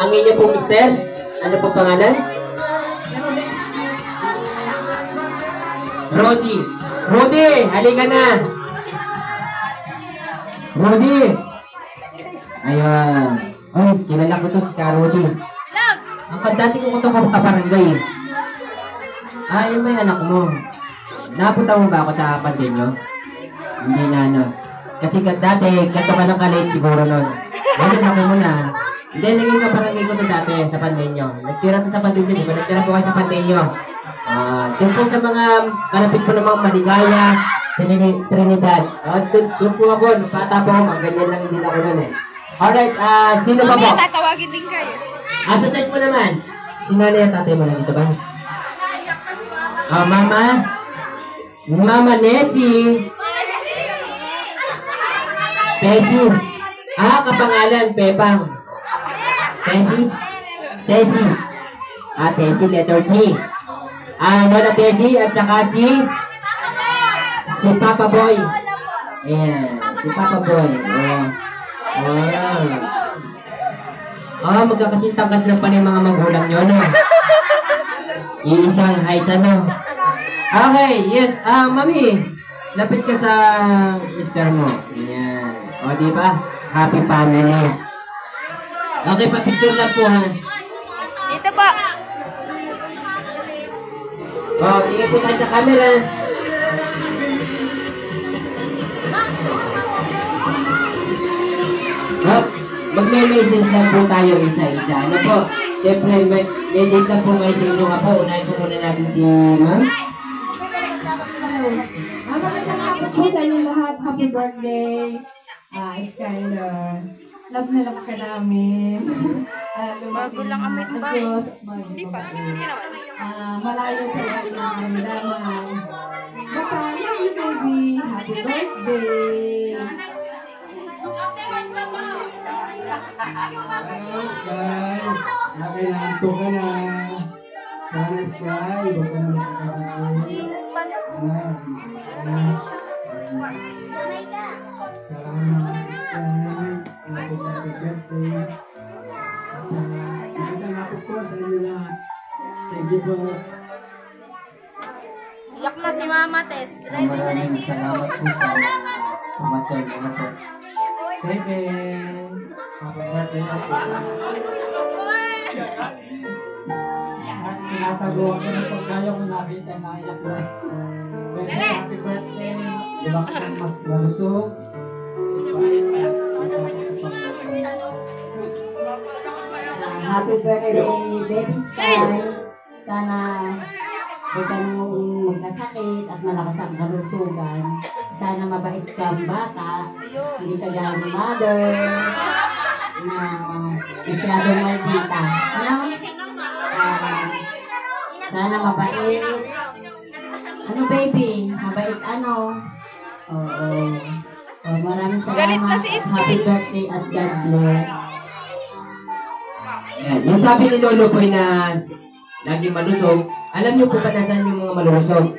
ang inyo pong mister. Ano pong pangalan? Rodi. Rodi, halika na. Rodi. Ayan. Ay, kilala ko to si Rodi. Ang dati ko itong kabarangay. Ay, may anak mo. Napunta mo ba ako sa Pantenyo? Hindi na, ano. Kasi dati, ganito ka ng kalit siguro nun. Ngayon ako muna. Hindi, naging kabarangay ko to dati sa Pantenyo. Nagtira to sa Pantenyo, di ba? Nagtira po kayo sa Pantenyo. Doon po sa mga kalapit po ng mga Maligaya, Trinidad. Doon po ako, bata po ako, ganyan lang din ako nun eh. Alright, sino pa po? Mamaya tatawagin din kayo. Sa side mo naman. Sino na yung tatay mo na dito ba? Mama. Mama Nessie. Tessie. Kapangalan, Pepang. Tessie. Tessie. Tessie, letter T. Lola Tessie at saka si Papa Boy. Ayan, si Papa Boy. Magkakasintangkat lang pa ng mga magulang nyo, no? Iisang height, ano? Okay, yes. Mami, lapit ka sa mister mo. Ayan. O, diba? Happy family. Okay, pa-picture lang po, ha? Dito po. Tingin po tayo sa camera. Magme-message lang po tayo isa-isa. Ano po? Siyempre, message lang po kayo sa inyo nga po. Unahin po muna natin si Ma'am. Magandang hapon po sa inyo lahat. Happy birthday, Skyler. Love na love ka namin. Bago lang ang may Diyos. Hindi pa. Hindi naman. Malayo sa lahat ng karamdaman. Basta, love you, baby. Happy birthday. Nakailanto ka na. Sana Sky, huwag ka na makakasakit. Salamat Sky. Happy birthday. At magandang hapon po sa inyo lahat. Thank you po. Iyak na si Mama Tess. Maraming salamat po sa pamatay. Ano po? Bebe. Happy birthday na po. Tinatago ako na pag kaya ko nakita na iyak na. Bebe, happy birthday. Diba ka ng mas malusog? Happy birthday, baby Sky. Sana huwag ka nang magkasakit at malakas ang kalusugan. Sana mabait kang bata. Hindi ka gaya ni mother. Na masyadong maldita. Ano? Sana mabait. Ano baby? Mabait ano? Oo. Maraming Galit na salamat. si Sky. Happy birthday at God bless. Yan. Yung sabi ni Lolo po na laging malusog. Alam niyo po ba nasaan yung mga malusog?